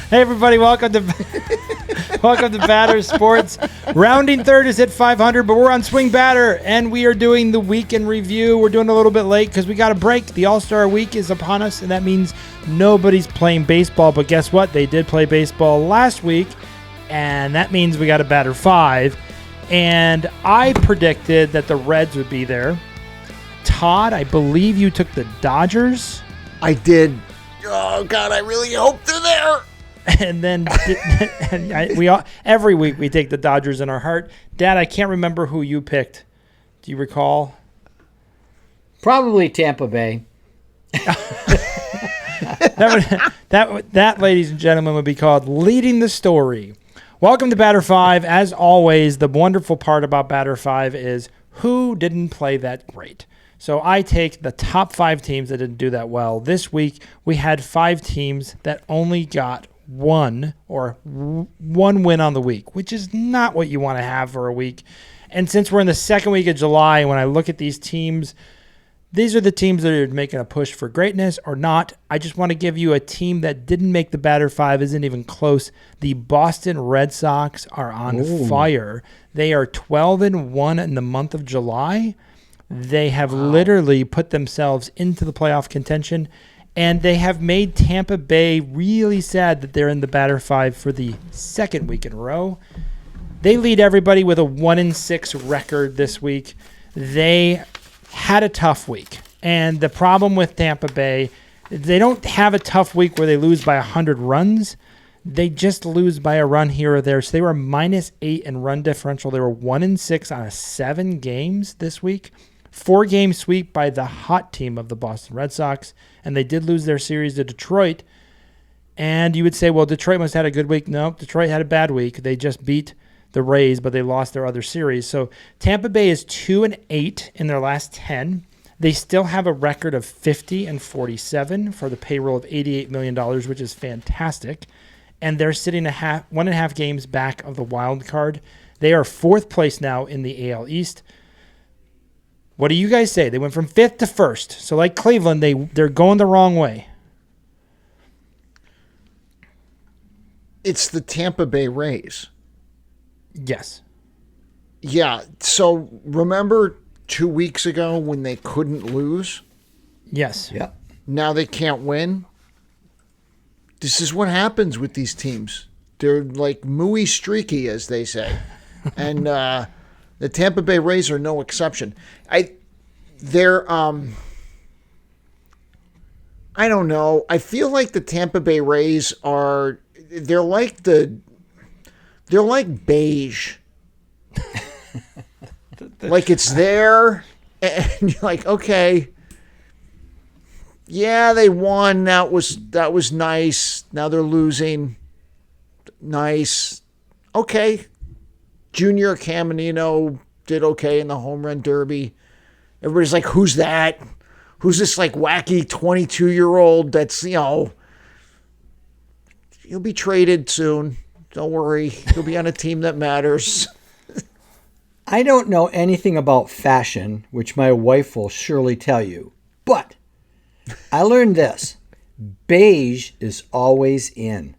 Hey everybody, welcome to Badder Sports. Rounding third is at 500, but we're on SwingBadder, and we are doing the week in review. We're doing a little bit late because we got a break. The All-Star week is upon us, and that means nobody's playing baseball. But guess what? They did play baseball last week, and that means we got a BadderFive. And I predicted that the Reds would be there. Todd, I believe you took the Dodgers. I did. Oh God, I really hope they're there. And then every week we take the Dodgers in our heart. Dad, I can't remember who you picked. Do you recall? Probably Tampa Bay. that, ladies and gentlemen, would be called leading the story. Welcome to BadderFive. As always, the wonderful part about BadderFive is who didn't play that great. So I take the top 5 teams that didn't do that well. This week, we had 5 teams that only got one win on the week, which is not what you want to have for a week. And since we're in the second week of July, when I look at these teams, these are the teams that are making a push for greatness or not. I just want to give you a team that didn't make the BadderFive, isn't even close. The Boston Red Sox are on fire. They are 12-1 in the month of July. They have literally put themselves into the playoff contention, and they have made Tampa Bay really sad that they're in the BadderFive for the second week in a row. They lead everybody with a 1-6 record this week. They had a tough week, and the problem with Tampa Bay, they don't have a tough week where they lose by 100 runs. They just lose by a run here or there. So they were -8 in run differential. They were 1-6 on 7 games this week. 4-game sweep by the hot team of the Boston Red Sox, and they did lose their series to Detroit. And you would say, well, Detroit must have had a good week. No, Detroit had a bad week. They just beat the Rays, but they lost their other series. So Tampa Bay is 2-8 in their last 10. They still have a record of 50-47 for the payroll of $88 million, which is fantastic. And they're sitting 1.5 games back of the wild card. They are 4th place now in the AL East. What do you guys say? They went from 5th to 1st. So like Cleveland, they're going the wrong way. It's the Tampa Bay Rays. Yes. Yeah. So remember 2 weeks ago when they couldn't lose? Yes. Yeah. Now they can't win. This is what happens with these teams. They're like mooey streaky, as they say. And the Tampa Bay Rays are no exception. I don't know. I feel like the Tampa Bay Rays they're like beige. Like it's there and you're like, okay. Yeah, they won. That was nice. Now they're losing. Nice. Okay. Junior Caminito did okay in the home run derby. Everybody's like, who's that? Who's this like wacky 22-year-old that's, he'll be traded soon. Don't worry. He'll be on a team that matters. I don't know anything about fashion, which my wife will surely tell you. But I learned this. Beige is always in.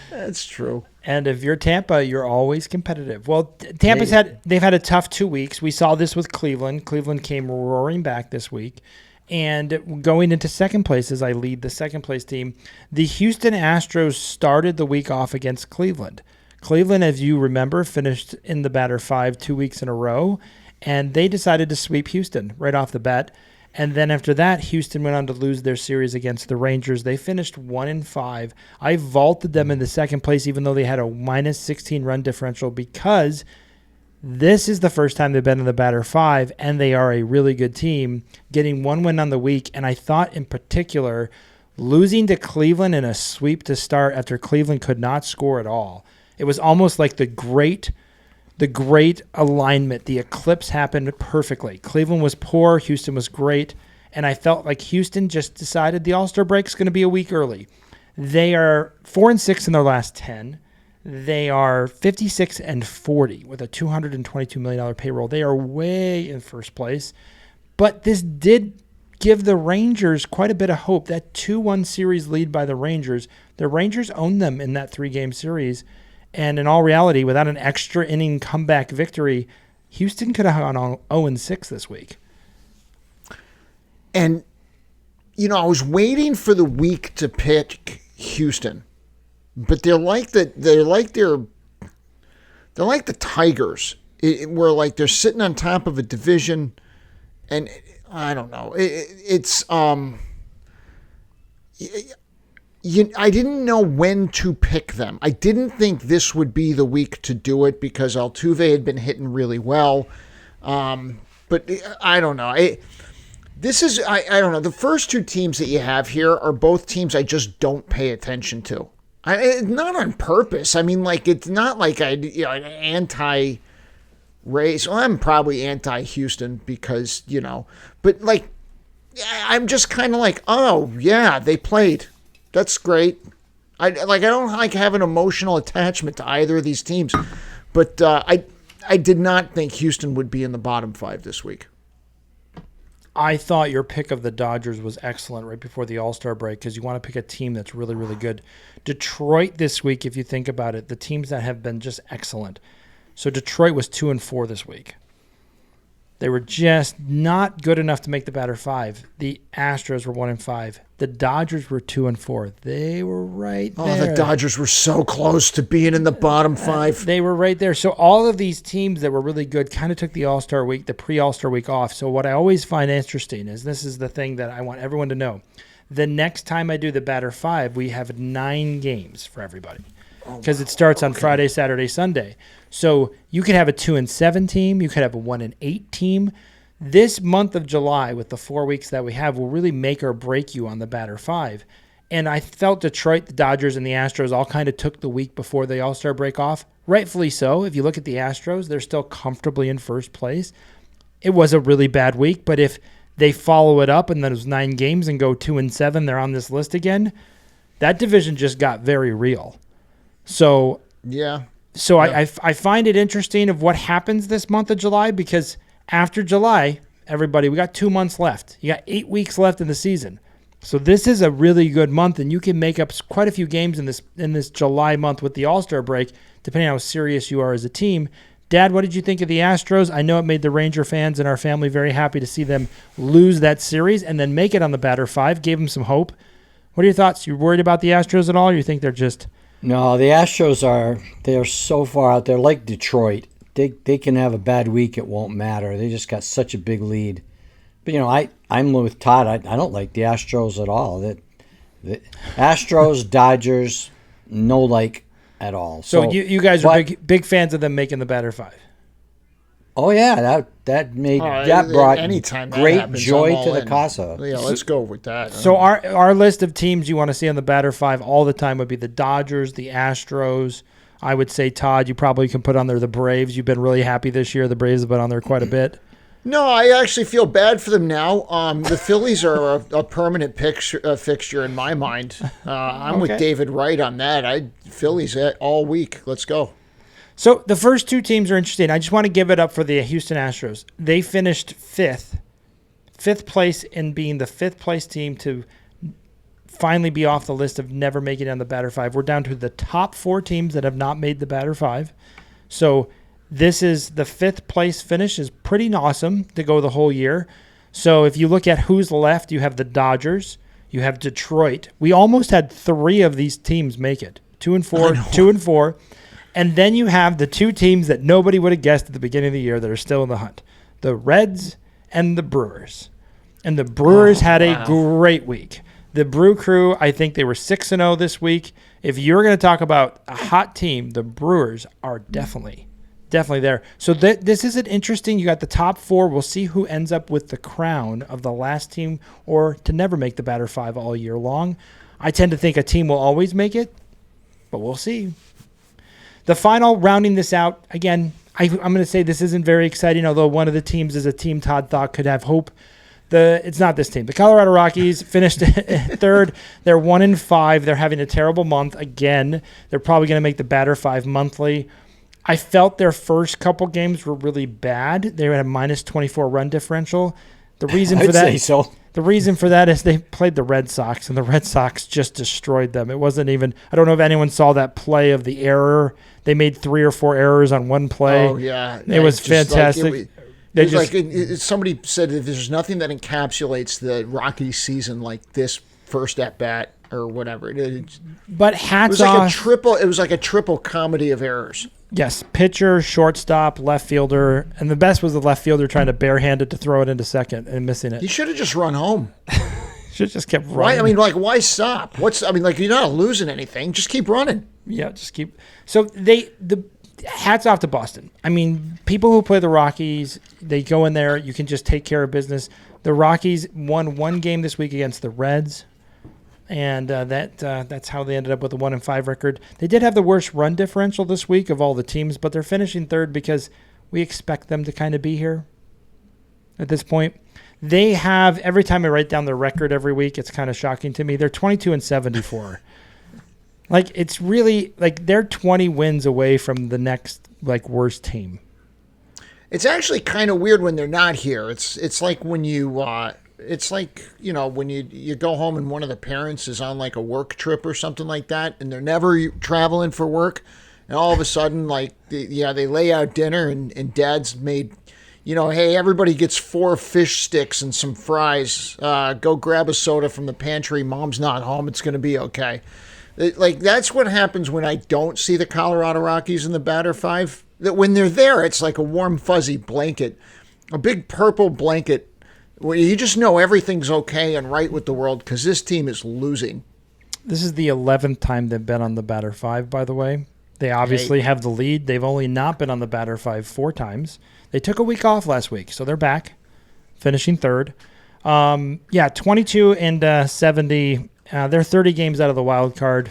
That's true. And if you're Tampa, you're always competitive. Well, they've had a tough 2 weeks. We saw this with Cleveland. Cleveland came roaring back this week. And going into second place, as I lead the second place team, the Houston Astros started the week off against Cleveland. Cleveland, as you remember, finished in the BadderFive 2 weeks in a row, and they decided to sweep Houston right off the bat. And then after that, Houston went on to lose their series against the Rangers. They finished 1-5. I vaulted them in the second place, even though they had a -16 run differential, because this is the first time they've been in the BadderFive, and they are a really good team, getting 1 win on the week. And I thought in particular, losing to Cleveland in a sweep to start after Cleveland could not score at all. It was almost like the great alignment. The eclipse happened perfectly. Cleveland was poor. Houston was great. And I felt like Houston just decided the All-Star break is going to be a week early. They are 4-6 in their last 10. They are 56-40 with a $222 million payroll. They are way in first place. But this did give the Rangers quite a bit of hope. That 2-1 series lead by the Rangers owned them in that 3-game series. And in all reality, without an extra inning comeback victory, Houston could have gone 0-6 this week. And, I was waiting for the week to pick Houston, but they're like the Tigers, where like they're sitting on top of a division, and I don't know. I didn't know when to pick them. I didn't think this would be the week to do it because Altuve had been hitting really well. But I don't know. I don't know. The first two teams that you have here are both teams I just don't pay attention to. Not on purpose. I mean, like, it's not like an anti-Rays. Well, I'm probably anti-Houston because, but like, I'm just kind of like, oh, yeah, they played. That's great. I don't like have an emotional attachment to either of these teams, but I did not think Houston would be in the bottom 5 this week. I thought your pick of the Dodgers was excellent right before the All-Star break because you want to pick a team that's really, really good. Detroit this week, if you think about it, the teams that have been just excellent. So Detroit was 2-4 this week. They were just not good enough to make the BadderFive. The Astros were 1-5. The Dodgers were 2-4. They were right there. Oh, the Dodgers were so close to being in the bottom 5. They were right there. So all of these teams that were really good kind of took the All-Star week, the pre-All-Star week off. So what I always find interesting is this is the thing that I want everyone to know. The next time I do the BadderFive, we have 9 games for everybody because it starts on Friday, Saturday, Sunday. So you could have a 2-7 team. You could have a 1-8 team. This month of July, with the 4 weeks that we have, will really make or break you on the BadderFive. And I felt Detroit, the Dodgers, and the Astros all kind of took the week before the All-Star break off. Rightfully so. If you look at the Astros, they're still comfortably in first place. It was a really bad week, but if they follow it up and those 9 games and go 2-7, they're on this list again, that division just got very real. So yeah. So I find it interesting of what happens this month of July because after July, everybody, we got 2 months left. You got 8 weeks left in the season. So this is a really good month, and you can make up quite a few games in this July month with the All-Star break, depending on how serious you are as a team. Dad, what did you think of the Astros? I know it made the Ranger fans and our family very happy to see them lose that series and then make it on the BadderFive, gave them some hope. What are your thoughts? You worried about the Astros at all, or you think they're just... No, the Astros they're so far out there, like Detroit. They can have a bad week, it won't matter. They just got such a big lead. But, I'm with Todd. I don't like the Astros at all. The Astros, Dodgers, no like at all. So you guys are big fans of them making the BadderFive. Oh yeah, that brought anytime great that happens, joy to the casa. Yeah, let's go with that. So our list of teams you want to see on the BadderFive all the time would be the Dodgers, the Astros. I would say, Todd, you probably can put on there the Braves. You've been really happy this year. The Braves have been on there quite a bit. No, I actually feel bad for them now. The Phillies are a permanent fixture in my mind. I'm with David Wright on that. Phillies all week. Let's go. So the first 2 teams are interesting. I just want to give it up for the Houston Astros. They finished fifth place in being the 5th place team to finally be off the list of never making it on the BadderFive. We're down to the top 4 teams that have not made the BadderFive. So this is the 5th place finish is pretty awesome to go the whole year. So if you look at who's left, you have the Dodgers, you have Detroit. We almost had 3 of these teams make it. 2-4, 2-4. And then you have the 2 teams that nobody would have guessed at the beginning of the year that are still in the hunt. The Reds and the Brewers. And the Brewers had a great week. The Brew Crew, I think they were 6-0 this week. If you're going to talk about a hot team, the Brewers are definitely there. So this is an interesting. You got the top 4. We'll see who ends up with the crown of the last team or to never make the BadderFive all year long. I tend to think a team will always make it, but we'll see. The final, rounding this out, again, I'm going to say this isn't very exciting, although one of the teams is a team Todd thought could have hope. It's not this team. The Colorado Rockies finished 3rd. They're 1-5. They're having a terrible month again. They're probably going to make the BadderFive monthly. I felt their first couple games were really bad. They had a -24 run differential. The reason for that, say so. The reason for that is they played the Red Sox, and the Red Sox just destroyed them. It wasn't even – I don't know if anyone saw that play of the error. They made 3 or 4 errors on one play. Oh, yeah. It was fantastic. Somebody said that there's nothing that encapsulates the Rockies season like this first at-bat or whatever. But hats off. It was like a triple comedy of errors. Yes, pitcher, shortstop, left fielder, and the best was the left fielder trying to barehand it to throw it into second and missing it. He should have just run home. Should have just kept running. Right? I mean, why stop? You're not losing anything. Just keep running. Yeah, just keep. So the hats off to Boston. I mean, people who play the Rockies, they go in there. You can just take care of business. The Rockies won 1 game this week against the Reds. And that's how they ended up with a 1-5 record. They did have the worst run differential this week of all the teams, but they're finishing third because we expect them to kind of be here at this point. They have, every time I write down their record every week, it's kind of shocking to me. They're 22-74. It's really, they're 20 wins away from the next, worst team. It's actually kind of weird when they're not here. It's like when you... It's like, when you go home and one of the parents is on a work trip or something like that, and they're never traveling for work, and all of a sudden, they lay out dinner and dad's made, hey, everybody gets 4 fish sticks and some fries. Go grab a soda from the pantry. Mom's not home. It's going to be okay. That's what happens when I don't see the Colorado Rockies in the BadderFive. That when they're there, it's like a warm, fuzzy blanket, a big purple blanket. Well, you just know everything's okay and right with the world because this team is losing. This is the 11th time they've been on the BadderFive, by the way. They obviously have the lead. They've only not been on the BadderFive 4 times. They took a week off last week, so they're back, finishing third. 22-70. They're 30 games out of the wild card.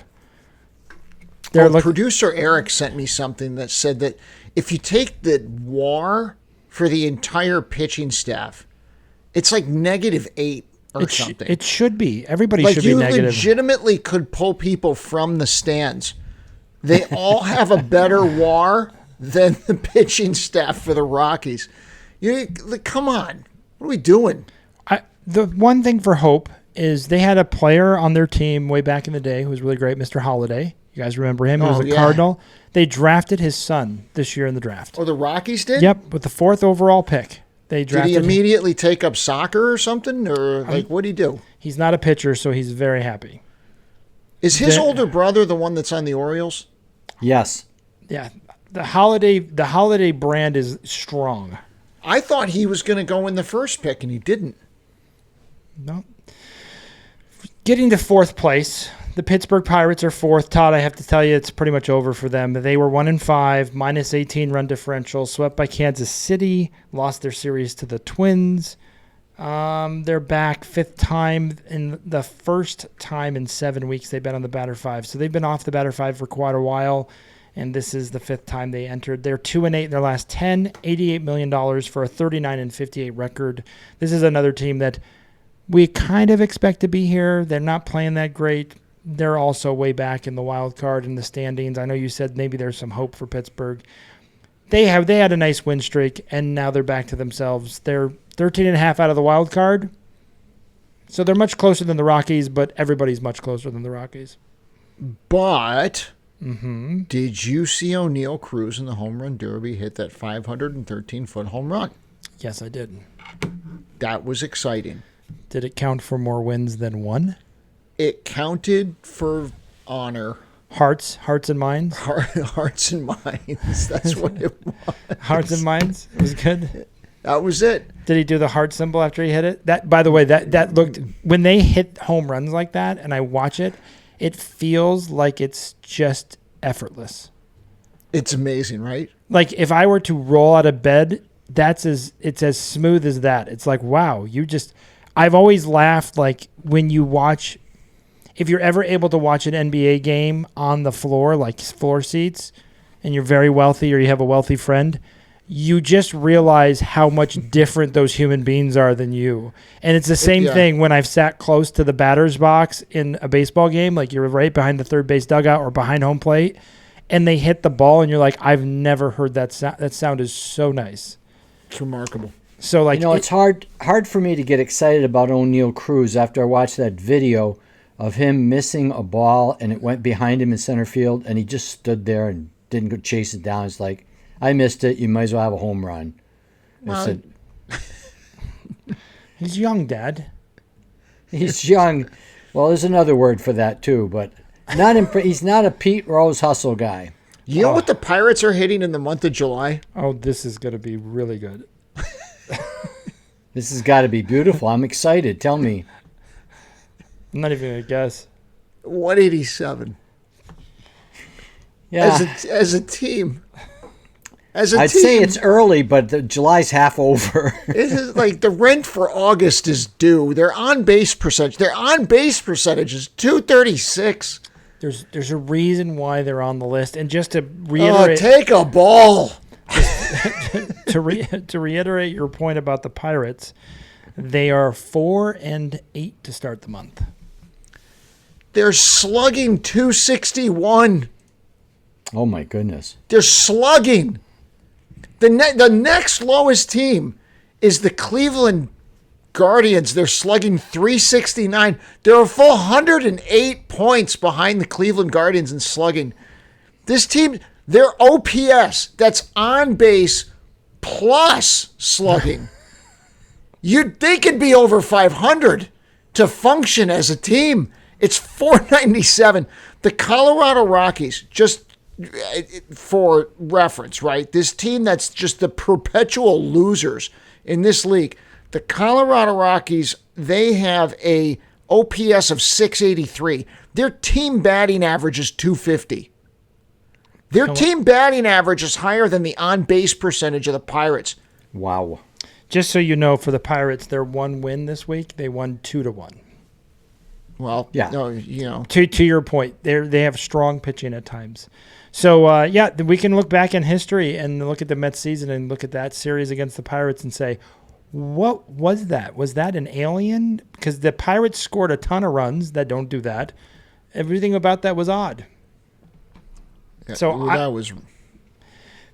Producer Eric sent me something that said that if you take the WAR for the entire pitching staff, it's like -8 or something. It should be. Everybody should be negative. You legitimately could pull people from the stands. They all have a better WAR than the pitching staff for the Rockies. Come on. What are we doing? The one thing for hope is they had a player on their team way back in the day who was really great, Mr. Holiday. You guys remember him? He was a Cardinal. They drafted his son this year in the draft. Oh, the Rockies did? Yep, with the 4th overall pick. Did he immediately take up soccer or something? Or what'd he do? He's not a pitcher, so he's very happy. Is his older brother the one that's on the Orioles? Yes. Yeah. The Holiday brand is strong. I thought he was going to go in the first pick, and he didn't. No. Getting to 4th place. The Pittsburgh Pirates are 4th. Todd, I have to tell you, it's pretty much over for them. They were 1-5, -18 run differential, swept by Kansas City, lost their series to the Twins. They're back 5th time in the first time in 7 weeks they've been on the BadderFive. So they've been off the BadderFive for quite a while, and this is the 5th time they entered. They're 2-8 in their last 10, $88 million for a 39-58 record. This is another team that we kind of expect to be here. They're not playing that great. They're also way back in the wild card in the standings. I know you said maybe there's some hope for Pittsburgh. They had a nice win streak, and now they're back to themselves. They're 13.5 out of the wild card. So they're much closer than the Rockies, but everybody's much closer than the Rockies. But did you see O'Neal Cruz in the home run derby hit that 513-foot home run? Yes, I did. That was exciting. Did it count for more wins than one? It counted for honor. Hearts and minds? Hearts and minds. That's what it was. Hearts and minds? It was good. That was it. Did he do the heart symbol after he hit it? That, by the way, that looked, when they hit home runs like that and I watch it, it feels like it's just effortless. It's amazing, right? Like if I were to roll out of bed, it's as smooth as that. It's like, wow, I've always laughed like when you watch, if you're ever able to watch an NBA game on the floor, like floor seats, and you're very wealthy or you have a wealthy friend, you just realize how much different those human beings are than you. And it's the same thing when I've sat close to the batter's box in a baseball game, like you're right behind the third base dugout or behind home plate, and they hit the ball and you're like, I've never heard that sound. That sound is so nice. It's remarkable. So like, it's hard for me to get excited about O'Neal Cruz after I watched that video of him missing a ball and it went behind him in center field and he just stood there and didn't go chase it down. It's like, I missed it. You might as well have a home run. Well, he's young, Dad. He's young. Well, there's another word for that too, but he's not a Pete Rose hustle guy. You know what the Pirates are hitting in the month of July? Oh, this is going to be really good. This has got to be beautiful. I'm excited. Tell me. I'm not even going to guess. 187. Yeah. As a team. I'd say it's early, but July's half over. It is like the rent for August is due. Their on-base percentage. Their on-base percentage is 236. There's a reason why they're on the list. And just to reiterate... take a ball. to reiterate your point about the Pirates, they are 4-8 to start the month. They're slugging 261. Oh, my goodness. They're slugging. The next lowest team is the Cleveland Guardians. They're slugging 369. They're a full 108 points behind the Cleveland Guardians in slugging. This team, their OPS, that's on base plus slugging. They could be over 500 to function as a team. It's 497. The Colorado Rockies, just for reference, right? This team that's just the perpetual losers in this league. The Colorado Rockies, they have a OPS of 683. Their team batting average is 250. Their team batting average is higher than the on-base percentage of the Pirates. Wow. Just so you know, for the Pirates, their one win this week, they won 2-1. Well, yeah. No, you know. To your point, they have strong pitching at times. So, we can look back in history and look at the Mets season and look at that series against the Pirates and say, what was that? Was that an alien? Because the Pirates scored a ton of runs that don't do that. Everything about that was odd. Yeah, So that was...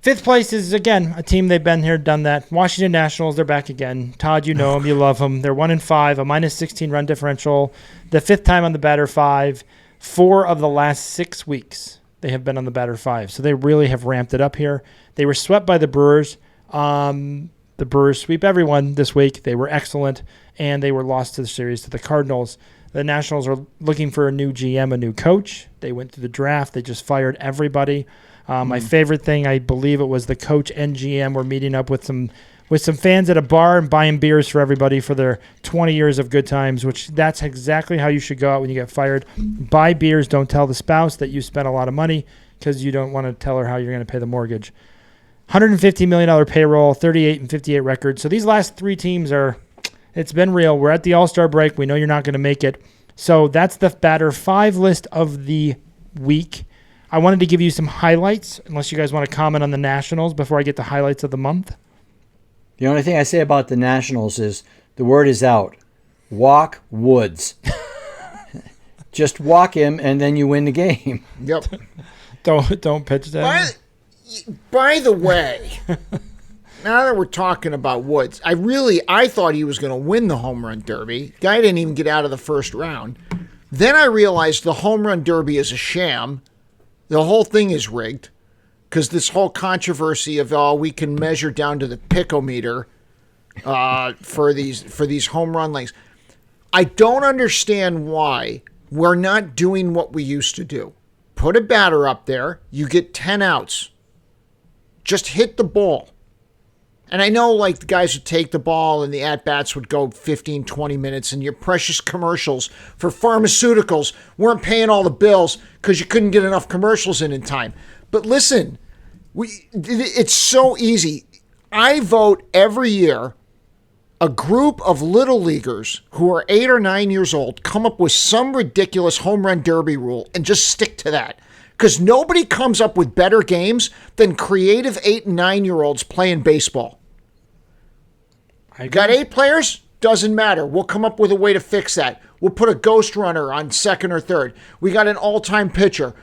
Fifth place is, again, a team they've been here, done that. Washington Nationals, they're back again. Todd, you know them, you love them. They're 1-5, a -16 run differential. The fifth time on the BadderFive. 4 of the last 6 weeks they have been on the BadderFive. So they really have ramped it up here. They were swept by the Brewers. The Brewers sweep everyone this week. They were excellent, and they were lost to the series to the Cardinals. The Nationals are looking for a new GM, a new coach. They went through the draft. They just fired everybody. My favorite thing, I believe it was the coach and GM were meeting up with some fans at a bar and buying beers for everybody for their 20 years of good times, which that's exactly how you should go out when you get fired. Buy beers. Don't tell the spouse that you spent a lot of money because you don't want to tell her how you're going to pay the mortgage. $150 million payroll, 38-58 record. So these last 3 teams it's been real. We're at the All-Star break. We know you're not going to make it. So that's the BadderFive list of the week. I wanted to give you some highlights, unless you guys want to comment on the Nationals before I get the highlights of the month. The only thing I say about the Nationals is the word is out. Walk Woods. Just walk him, and then you win the game. Yep. Don't pitch that. By the way, now that we're talking about Woods, I thought he was going to win the home run derby. Guy didn't even get out of the first round. Then I realized the home run derby is a sham. The whole thing is rigged because this whole controversy of we can measure down to the picometer for these home run lengths. I don't understand why we're not doing what we used to do. Put a batter up there, you get 10 outs. Just hit the ball. And I know like the guys would take the ball and the at-bats would go 15, 20 minutes and your precious commercials for pharmaceuticals weren't paying all the bills because you couldn't get enough commercials in time. But listen, it's so easy. I vote every year a group of little leaguers who are 8 or 9 years old come up with some ridiculous home run derby rule and just stick to that. Because nobody comes up with better games than creative 8 and 9-year-olds playing baseball. Got 8 players? Doesn't matter. We'll come up with a way to fix that. We'll put a ghost runner on second or third. We got an all-time pitcher.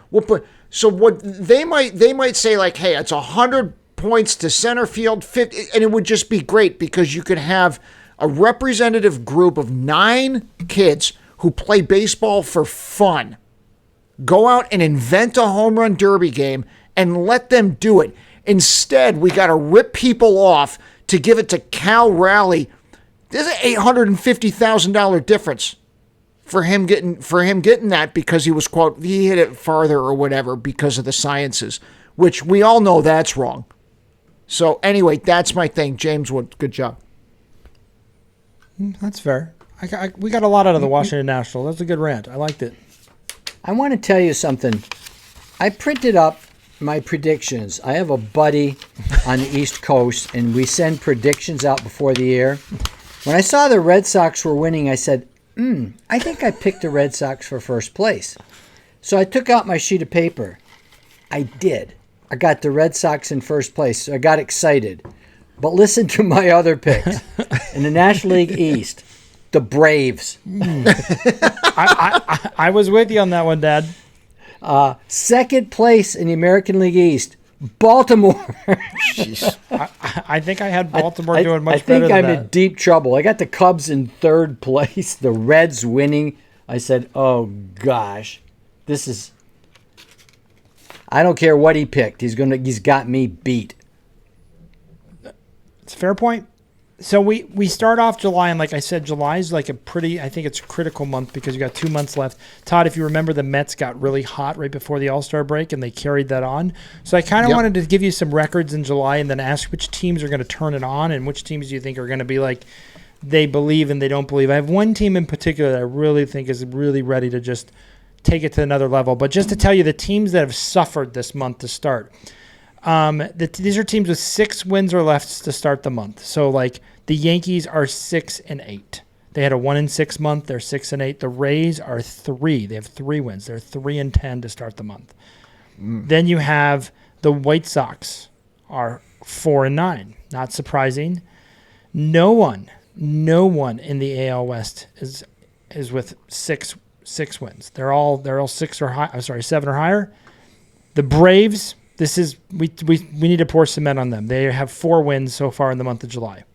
So what they might say like, hey, it's 100 points to center field, 50, and it would just be great because you could have a representative group of 9 kids who play baseball for fun go out and invent a home run derby game and let them do it. Instead, we got to rip people off to give it to Cal Raleigh. There's an $850,000 difference for him getting that because he was, quote, he hit it farther or whatever because of the sciences, which we all know that's wrong. So anyway, that's my thing. James Wood, good job. That's fair. We got a lot out of the Washington Nationals. That's a good rant. I liked it. I want to tell you something. I printed up my predictions. I have a buddy on the East Coast, and we send predictions out before the air. When I saw the Red Sox were winning, I said, I think I picked the Red Sox for first place. So I took out my sheet of paper. I did. I got the Red Sox in first place, so I got excited. But listen to my other picks. In the National League East, the Braves. I was with you on that one, Dad. Second place in the American League East, Baltimore. I think I had Baltimore doing much better than that. I think I'm that. in deep trouble. I got the Cubs in third place, the Reds winning. I said, oh, gosh, this is... I don't care what he picked. He's got me beat. It's a fair point. So we start off July, and like I said, July is like I think it's a critical month because you got 2 months left. Todd, if you remember, the Mets got really hot right before the All-Star break, and they carried that on. So I kind of wanted to give you some records in July and then ask which teams are going to turn it on and which teams do you think are going to be like they believe and they don't believe. I have one team in particular that I really think is really ready to just take it to another level. But just to tell you, the teams that have suffered this month to start, these are teams with 6 wins or less to start the month. So like the Yankees are 6-8. They had a 1-6 month. They're 6-8. The Rays are 3. They have 3 wins. They're 3-10 to start the month. Then you have the White Sox are 4-9. Not surprising. No one in the AL West is with six wins. They're all 6 or high. I'm sorry, 7 or higher. The Braves. This is we need to pour cement on them. They have 4 wins so far in the month of July.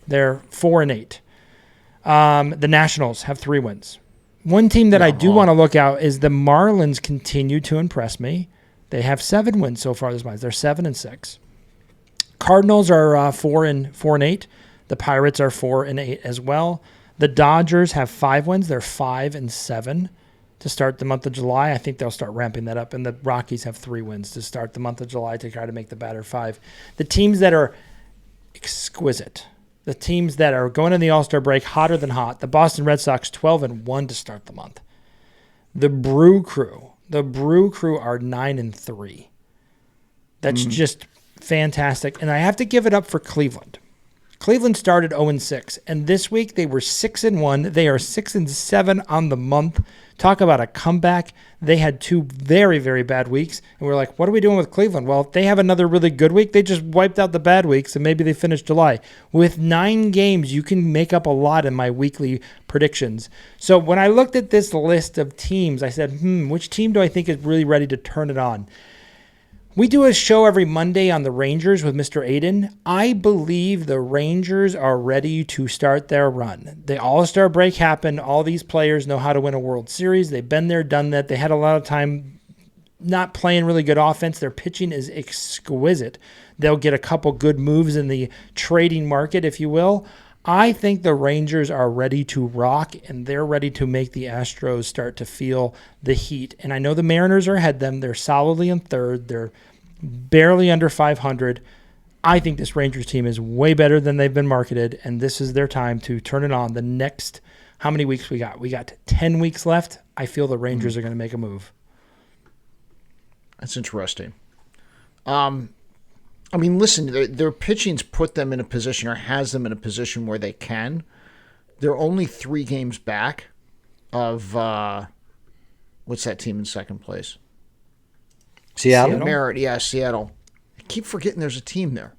They're 4-8. The Nationals have 3 wins. One team that I do want to look out is the Marlins. Continue to impress me. They have 7 wins so far this month. They're 7-6. Cardinals are 4-8. The Pirates are 4-8 as well. The Dodgers have 5 wins. They're 5-7 to start the month of July. I think they'll start ramping that up. And the Rockies have 3 wins to start the month of July to try to make the BadderFive. The teams that are exquisite, the teams that are going in the All-Star break hotter than hot, the Boston Red Sox 12-1 to start the month. The Brew Crew are 9-3. That's just fantastic. And I have to give it up for Cleveland. Cleveland started 0-6, and this week they were 6-1. They are 6-7 on the month. Talk about a comeback. They had 2 very, very bad weeks, and we're like, what are we doing with Cleveland? Well, if they have another really good week, they just wiped out the bad weeks, and maybe they finished July. With 9 games, you can make up a lot in my weekly predictions. So when I looked at this list of teams, I said, which team do I think is really ready to turn it on? We do a show every Monday on the Rangers with Mr. Aiden. I believe the Rangers are ready to start their run. The All-Star break happened. All these players know how to win a World Series. They've been there, done that. They had a lot of time not playing really good offense. Their pitching is exquisite. They'll get a couple good moves in the trading market, if you will. I think the Rangers are ready to rock, and they're ready to make the Astros start to feel the heat. And I know the Mariners are ahead of them. They're solidly in third. They're barely under 500. I think this Rangers team is way better than they've been marketed, and this is their time to turn it on. The next, how many weeks we got? We got 10 weeks left. I feel the Rangers are going to make a move. That's interesting. I mean, listen, their pitching's put them in a position or has them in a position where they can. They're only 3 games back of, what's that team in second place? Seattle? Seattle. I keep forgetting there's a team there.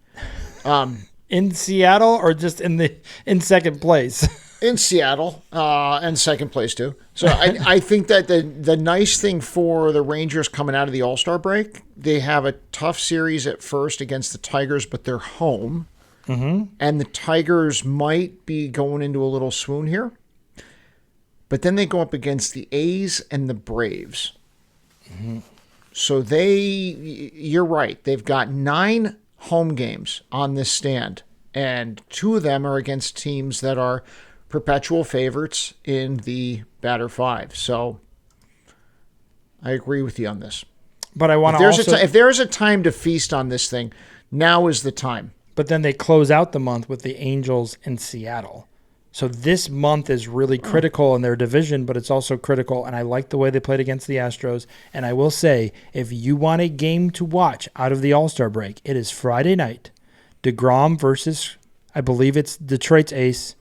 In Seattle or just in second place? in Seattle, and second place too. So I think that the nice thing for the Rangers coming out of the All-Star break, they have a tough series at first against the Tigers, but they're home. Mm-hmm. And the Tigers might be going into a little swoon here. But then they go up against the A's and the Braves. Mm-hmm. So you're right. They've got 9 home games on this stand. And 2 of them are against teams that are perpetual favorites in the BadderFive. So I agree with you on this. But I want to also... if there's a time to feast on this thing, now is the time. But then they close out the month with the Angels in Seattle. So this month is really critical in their division, but it's also critical, and I like the way they played against the Astros. And I will say, if you want a game to watch out of the All-Star break, it is Friday night. DeGrom versus, I believe it's Detroit's ace,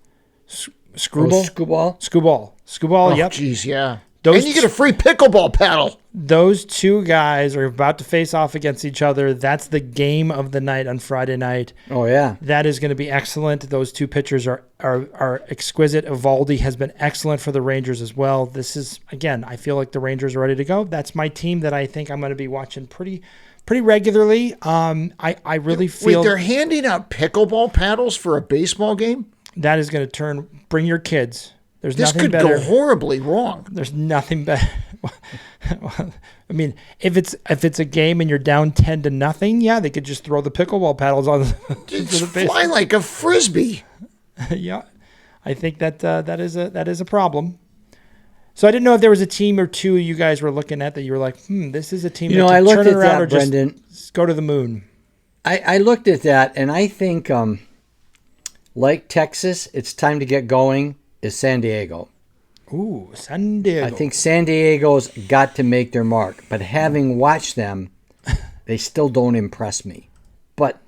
Screwball? Screwball, yep. Jeez, yeah. And you get a free pickleball paddle. Those 2 guys are about to face off against each other. That's the game of the night on Friday night. Oh, yeah. That is going to be excellent. Those 2 pitchers are exquisite. Evaldi has been excellent for the Rangers as well. This is, again, I feel like the Rangers are ready to go. That's my team that I think I'm going to be watching pretty regularly. I really feel... Wait, they're handing out pickleball paddles for a baseball game? That is going to bring your kids. This could go horribly wrong. There's nothing better. I mean, if it's a game and you're down 10-0, yeah, they could just throw the pickleball paddles on the base. Fly like a frisbee. Yeah, I think that is a problem. So I didn't know if there was a team or 2 you guys were looking at that you were like, this is a team that I looked turn at around that, or Brendan. Just go to the moon. I looked at that, and I think, like Texas, it's time to get going. Is San Diego. Ooh, San Diego. I think San Diego's got to make their mark, but having watched them, they still don't impress me. But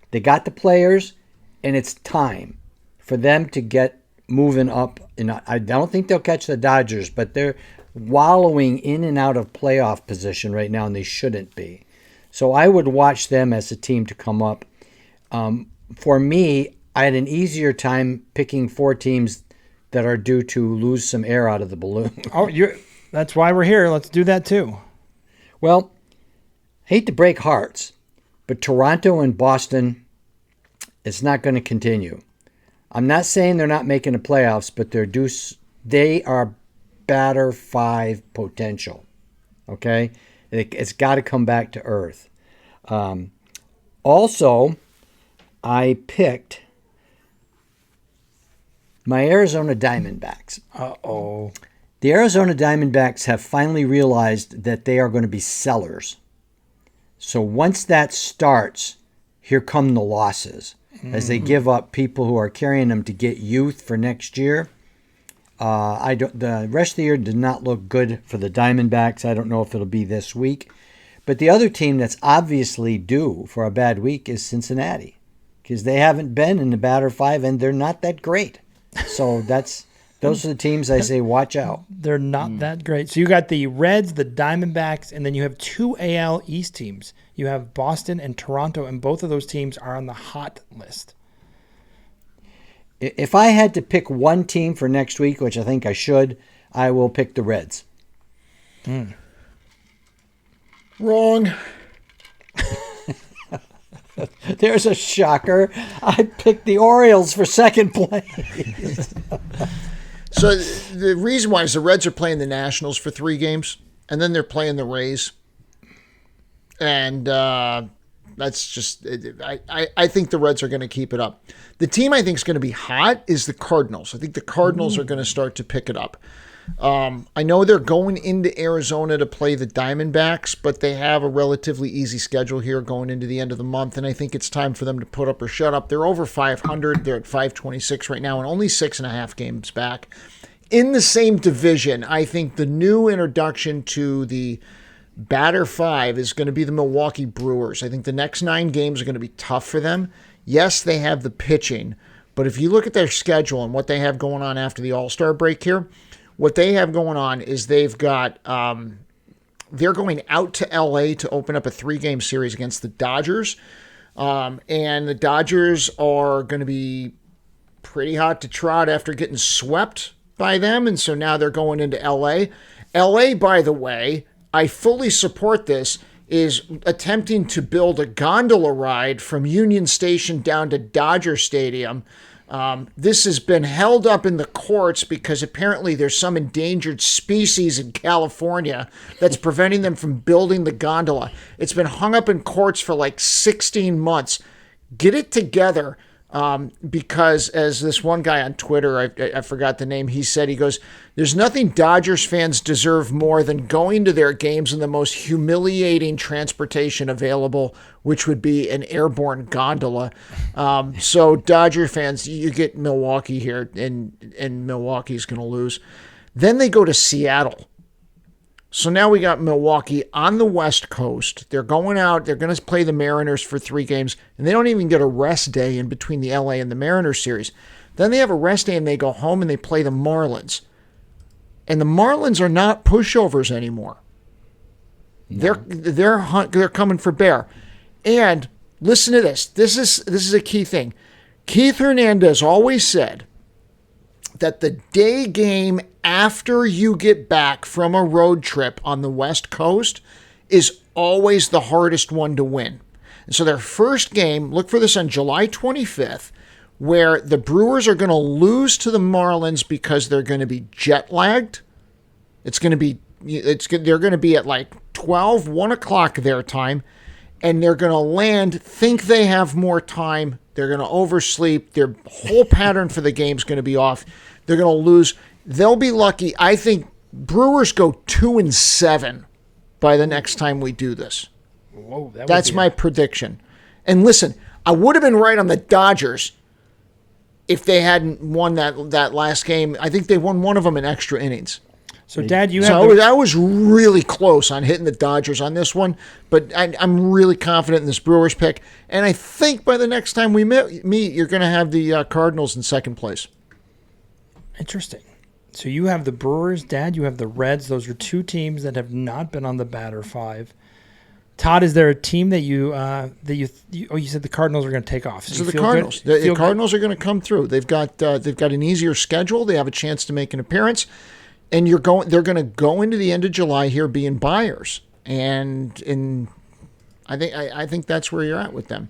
they got the players, and it's time for them to get moving up. And I don't think they'll catch the Dodgers, but they're wallowing in and out of playoff position right now, and they shouldn't be. So I would watch them as a team to come up. For me, I had an easier time picking 4 teams that are due to lose some air out of the balloon. That's why we're here. Let's do that too. Well, hate to break hearts, but Toronto and Boston, it's not going to continue. I'm not saying they're not making the playoffs, but they are BadderFive potential. Okay? It's got to come back to earth. Also, I picked my Arizona Diamondbacks. Uh-oh. The Arizona Diamondbacks have finally realized that they are going to be sellers. So once that starts, here come the losses. As they give up people who are carrying them to get youth for next year. The rest of the year did not look good for the Diamondbacks. I don't know if it'll be this week. But the other team that's obviously due for a bad week is Cincinnati. Because they haven't been in the BadderFive, and they're not that great. So those are the teams I say watch out. They're not that great. So you got the Reds, the Diamondbacks, and then you have 2 AL East teams. You have Boston and Toronto, and both of those teams are on the hot list. If I had to pick one team for next week, which I think I should, I will pick the Reds. Wrong. There's a shocker. I picked the Orioles for second place. So the reason why is the Reds are playing the Nationals for 3 games, and then they're playing the Rays. And that's just I think the Reds are going to keep it up. The team I think is going to be hot is the Cardinals. I think the Cardinals are going to start to pick it up. I know they're going into Arizona to play the Diamondbacks, but they have a relatively easy schedule here going into the end of the month, and I think it's time for them to put up or shut up. They're over 500. They're at 526 right now and only 6.5 games back. In the same division, I think the new introduction to the BadderFive is going to be the Milwaukee Brewers. I think the next 9 games are going to be tough for them. Yes, they have the pitching, but if you look at their schedule and what they have going on after the All-Star break here, what they have going on is they've got they're going out to L.A. to open up a 3-game series against the Dodgers. And the Dodgers are going to be pretty hot to trot after getting swept by them, and so now they're going into L.A. L.A., by the way, I fully support this, is attempting to build a gondola ride from Union Station down to Dodger Stadium. This has been held up in the courts because apparently there's some endangered species in California that's preventing them from building the gondola. It's been hung up in courts for like 16 months. Get it together. Because as this one guy on Twitter, I forgot the name, he said, he goes, there's nothing Dodgers fans deserve more than going to their games in the most humiliating transportation available, which would be an airborne gondola. So Dodger fans, you get Milwaukee here, and Milwaukee's going to lose. Then they go to Seattle. So now we got Milwaukee on the West Coast. They're going out. They're going to play the Mariners for 3 games, and they don't even get a rest day in between the LA and the Mariners series. Then they have a rest day, and they go home, and they play the Marlins. And the Marlins are not pushovers anymore. No. They're coming for bear. And listen to this. This is a key thing. Keith Hernandez always said that the day game after you get back from a road trip on the West Coast is always the hardest one to win. And so their first game, look for this on July 25th, where the Brewers are going to lose to the Marlins because they're going to be jet lagged. They're going to be at like 12, 1 o'clock their time, and they're going to land, think they have more time. They're going to oversleep. Their whole pattern for the game is going to be off. They're going to lose. They'll be lucky. I think Brewers go 2-7 by the next time we do this. Whoa, that's my prediction. And listen, I would have been right on the Dodgers if they hadn't won that last game. I think they won one of them in extra innings. So, Dad, I was really close on hitting the Dodgers on this one, but I'm really confident in this Brewers pick. And I think by the next time we meet, you're going to have the Cardinals in second place. Interesting. So you have the Brewers, Dad. You have the Reds. Those are 2 teams that have not been on the BadderFive. Todd, is there a team that you said the Cardinals are going to take off? So the Cardinals. The Cardinals are going to come through. They've got an easier schedule. They have a chance to make an appearance, and they're going to go into the end of July here being buyers, and I think that's where you're at with them.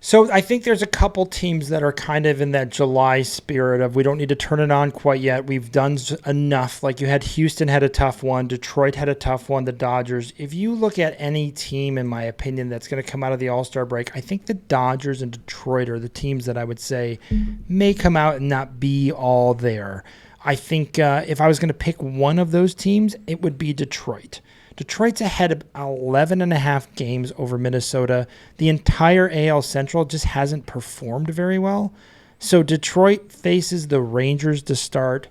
So I think there's a couple teams that are kind of in that July spirit of we don't need to turn it on quite yet. We've done enough. Like you had Houston had a tough one. Detroit had a tough one. The Dodgers. If you look at any team, in my opinion, that's going to come out of the All-Star break, I think the Dodgers and Detroit are the teams that I would say may come out and not be all there. I think if I was going to pick one of those teams, it would be Detroit. Detroit's ahead of 11.5 games over Minnesota. The entire AL Central just hasn't performed very well. So Detroit faces the Rangers to start.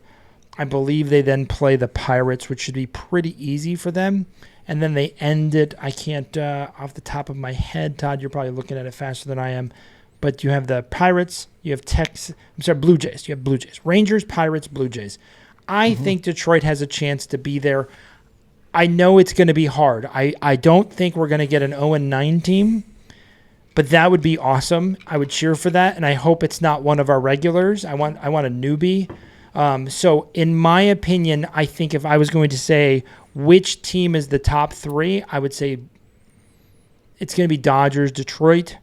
I believe they then play the Pirates, which should be pretty easy for them. And then they end it. I can't, off the top of my head, Todd, you're probably looking at it faster than I am. But you have the Pirates, you have Blue Jays. You have Blue Jays. Rangers, Pirates, Blue Jays. I think Detroit has a chance to be there. I know it's going to be hard. I don't think we're going to get an 0-9 team, but that would be awesome. I would cheer for that, and I hope it's not one of our regulars. I want a newbie. So in my opinion, I think if I was going to say which team is the top 3, I would say it's going to be Dodgers, Detroit.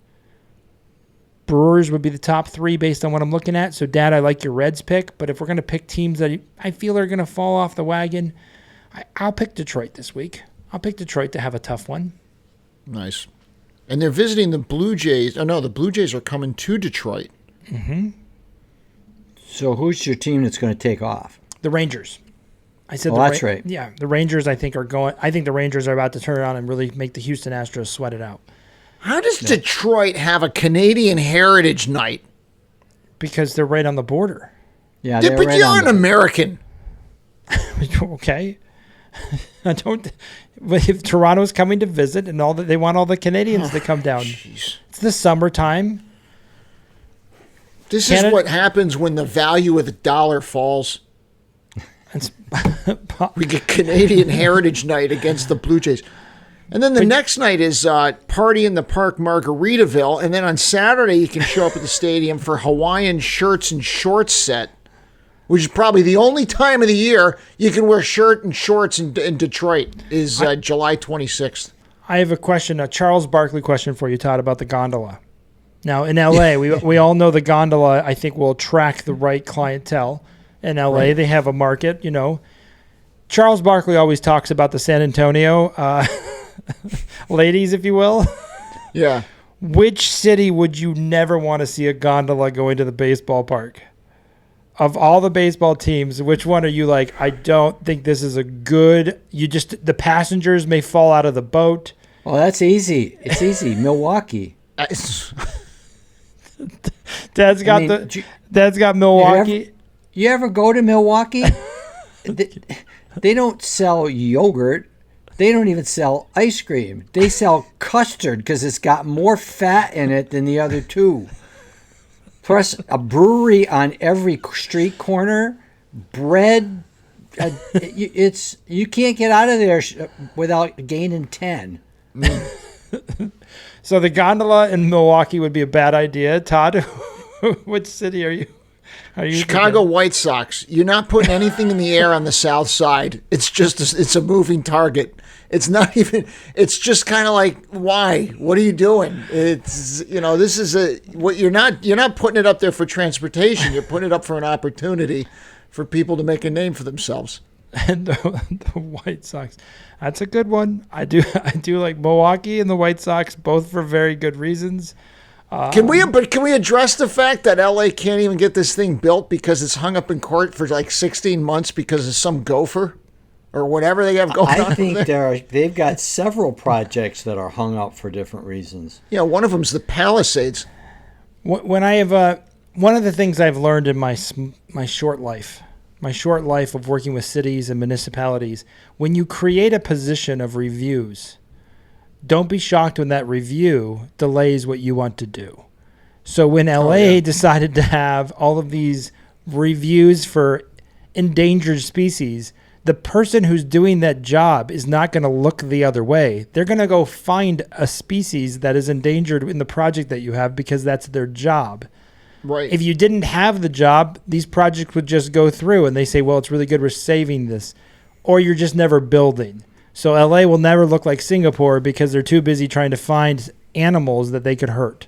Brewers would be the top 3 based on what I'm looking at. So, Dad, I like your Reds pick, but if we're going to pick teams that I feel are going to fall off the wagon, I'll pick Detroit this week. I'll pick Detroit to have a tough one. Nice. And they're visiting the Blue Jays. Oh, no, the Blue Jays are coming to Detroit. Mm-hmm. So who's your team that's going to take off? The Rangers. I said that's right. Yeah, the Rangers I think are going. I think the Rangers are about to turn around and really make the Houston Astros sweat it out. How does Detroit have a Canadian Heritage Night? Because they're right on the border. Yeah, but right you're an American. Okay. I don't. But if Toronto's coming to visit and they want all the Canadians to come down. Geez. It's the summertime. This is what happens when the value of the dollar falls. We get Canadian Heritage Night against the Blue Jays. And then the next night is Party in the Park Margaritaville. And then on Saturday, you can show up at the stadium for Hawaiian shirts and shorts set, which is probably the only time of the year you can wear shirt and shorts in Detroit, is July 26th. I have a question, a Charles Barkley question for you, Todd, about the Gondola. Now, in L.A., we all know the Gondola, I think, will attract the right clientele. In L.A., right. They have a market, you know. Charles Barkley always talks about the San Antonio ladies, if you will. Yeah. Which city would you never want to see a gondola going to the baseball park? Of all the baseball teams, which one are you like, I don't think this is a good, the passengers may fall out of the boat. Well, that's easy. It's easy. Milwaukee. Dad's got Milwaukee. You ever go to Milwaukee? They don't sell yogurt. They don't even sell ice cream. They sell custard because it's got more fat in it than the other two. Plus, a brewery on every street corner, bread. You can't get out of there without gaining 10. So the gondola in Milwaukee would be a bad idea. Todd, which city are you? Chicago White Sox. You're not putting anything in the air on the south side. It's just it's a moving target. It's not even. It's just kind of like, why? What are you doing? It's this is what you're not putting it up there for transportation. You're putting it up for an opportunity for people to make a name for themselves. And the White Sox. That's a good one. I do like Milwaukee and the White Sox, both for very good reasons. Can we address the fact that LA can't even get this thing built because it's hung up in court for like 16 months because of some gopher or whatever they have going on? I think they've got several projects that are hung up for different reasons. Yeah, one of them's the Palisades. When I have one of the things I've learned in my short life of working with cities and municipalities, when you create a position of reviews, don't be shocked when that review delays what you want to do. So when LA decided to have all of these reviews for endangered species, the person who's doing that job is not going to look the other way. They're going to go find a species that is endangered in the project that you have because that's their job. Right. If you didn't have the job, these projects would just go through and they say, well, it's really good, we're saving this. Or you're just never building. So LA will never look like Singapore because they're too busy trying to find animals that they could hurt.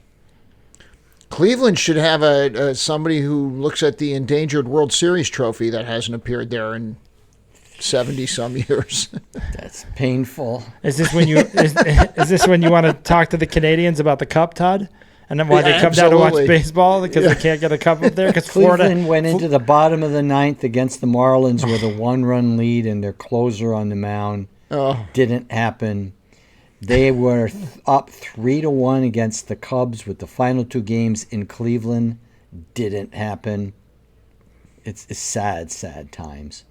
Cleveland should have somebody who looks at the endangered World Series trophy that hasn't appeared there in 70-some years. That's painful. Is this when you want to talk to the Canadians about the cup, Todd? And then why they come down to watch baseball because they can't get a cup up there? Because Cleveland went into the bottom of the ninth against the Marlins with a 1-run lead and their closer on the mound. Didn't happen. They were up 3-1 against the Cubs with the final 2 games in Cleveland. Didn't happen. It's sad, sad times.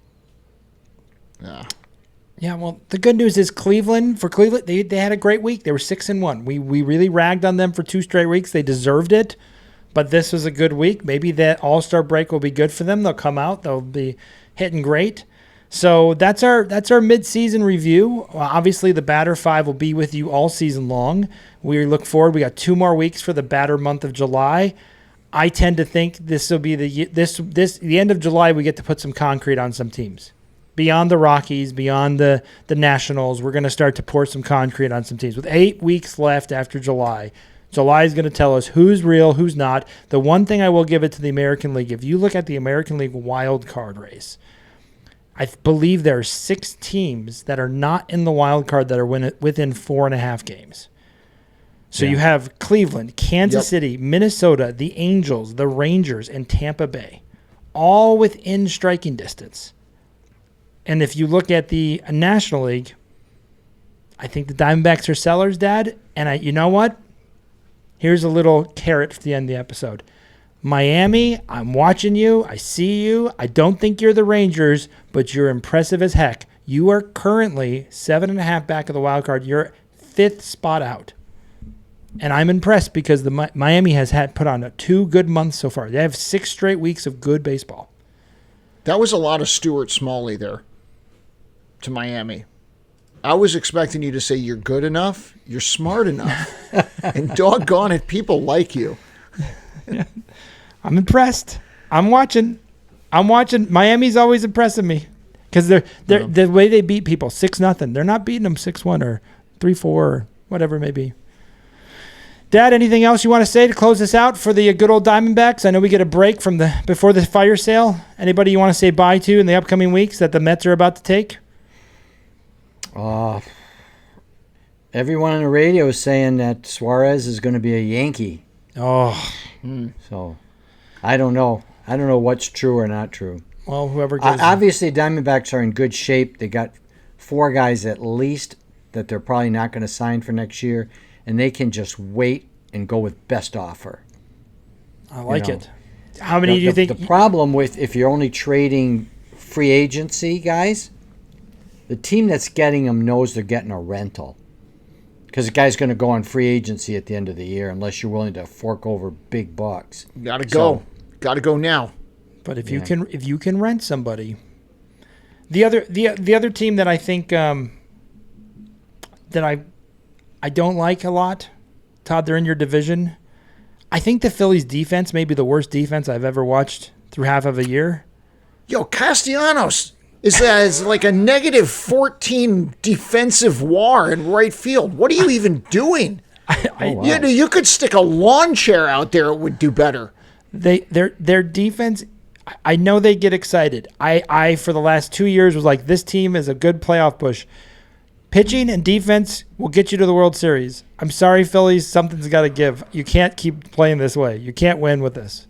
Yeah, well, the good news is Cleveland, they had a great week. They were 6-1. We really ragged on them for 2 straight weeks. They deserved it, but this was a good week. Maybe that All-Star break will be good for them. They'll come out. They'll be hitting great. So that's our mid-season review. Obviously, the BadderFive will be with you all season long. We look forward. We got 2 more weeks for the Batter month of July. I tend to think this will be the end of July. We get to put some concrete on some teams. Beyond the Rockies, beyond the Nationals, we're going to start to pour some concrete on some teams. With 8 weeks left after July, July is going to tell us who's real, who's not. The one thing I will give it to the American League, if you look at the American League wild card race, I believe there are 6 teams that are not in the wild card that are within 4.5 games. So you have Cleveland, Kansas City, Minnesota, the Angels, the Rangers, and Tampa Bay, all within striking distance. And if you look at the National League, I think the Diamondbacks are sellers, Dad. And you know what? Here's a little carrot for the end of the episode. Miami, I'm watching you. I see you. I don't think you're the Rangers, but you're impressive as heck. You are currently 7.5 back of the wild card. You're 5th spot out. And I'm impressed because the Miami has put on 2 good months so far. They have 6 straight weeks of good baseball. That was a lot of Stuart Smalley there to Miami. I was expecting you to say you're good enough, you're smart enough, and doggone it, people like you. I'm impressed. I'm watching. Miami's always impressing me because they're the way they beat people 6-0. They're not beating them 6-1 or 3-4 or whatever it may be. Dad, anything else you want to say to close this out for the good old Diamondbacks? I know we get a break from before the fire sale. Anybody you want to say bye to in the upcoming weeks that the Mets are about to take? Everyone on the radio is saying that Suarez is going to be a Yankee. Oh. So, I don't know. I don't know what's true or not true. Well, whoever gives obviously, Diamondbacks are in good shape. They got 4 guys at least that they're probably not going to sign for next year, and they can just wait and go with best offer. I like it. How many do you think? The problem with if you're only trading free agency guys, the team that's getting them knows they're getting a rental. Because the guy's going to go on free agency at the end of the year unless you're willing to fork over big bucks. Gotta go. Gotta go now. But if you can rent somebody, the other team that I think that I don't like a lot, Todd, they're in your division. I think the Phillies defense may be the worst defense I've ever watched through half of a year. Yo, Castellanos is like a negative 14 defensive WAR in right field. What are you even doing? You could stick a lawn chair out there; it would do better. Their defense. I know they get excited. I for the last 2 years was like, this team is a good playoff push. Pitching and defense will get you to the World Series. I'm sorry, Phillies. Something's got to give. You can't keep playing this way. You can't win with this.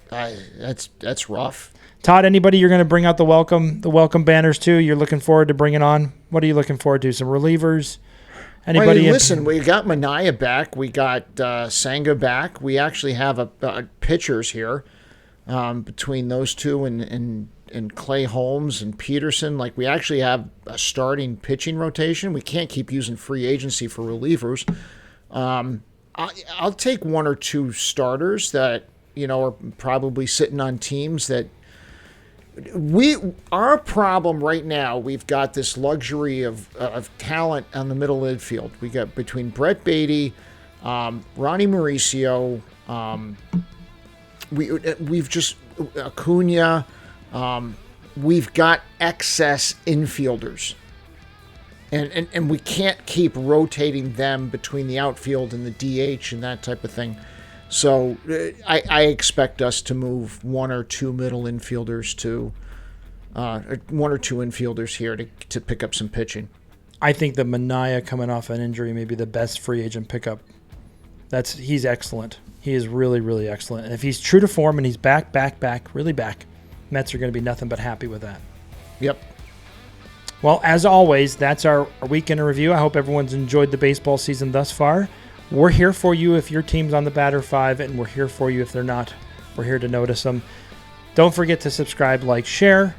That's rough. Todd, anybody you're going to bring out the welcome banners to? You're looking forward to bringing on? What are you looking forward to? Some relievers? Anybody? Well, listen, we got Mania back. We got Senga back. We actually have pitchers here between those two and Clay Holmes and Peterson. Like, we actually have a starting pitching rotation. We can't keep using free agency for relievers. I'll take 1 or 2 starters that are probably sitting on teams that. Our problem right now, we've got this luxury of talent on the middle infield. We got between Brett Beatty, Ronnie Mauricio, we've just Acuna, we've got excess infielders, and we can't keep rotating them between the outfield and the DH and that type of thing. So I expect us to move 1 or 2 middle infielders to 1 or 2 infielders here to pick up some pitching. I think the Mania coming off an injury may be the best free agent pickup. He's excellent. He is really, really excellent. And if he's true to form and he's back, really back, Mets are going to be nothing but happy with that. Yep. Well, as always, that's our weekend in review. I hope everyone's enjoyed the baseball season thus far. We're here for you if your team's on the BadderFive, and we're here for you if they're not. We're here to notice them. Don't forget to subscribe, like, share.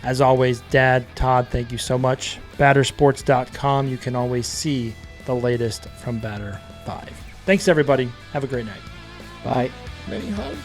As always, Dad, Todd, thank you so much. BadderSports.com. You can always see the latest from BadderFive. Thanks, everybody. Have a great night. Bye. Many hugs.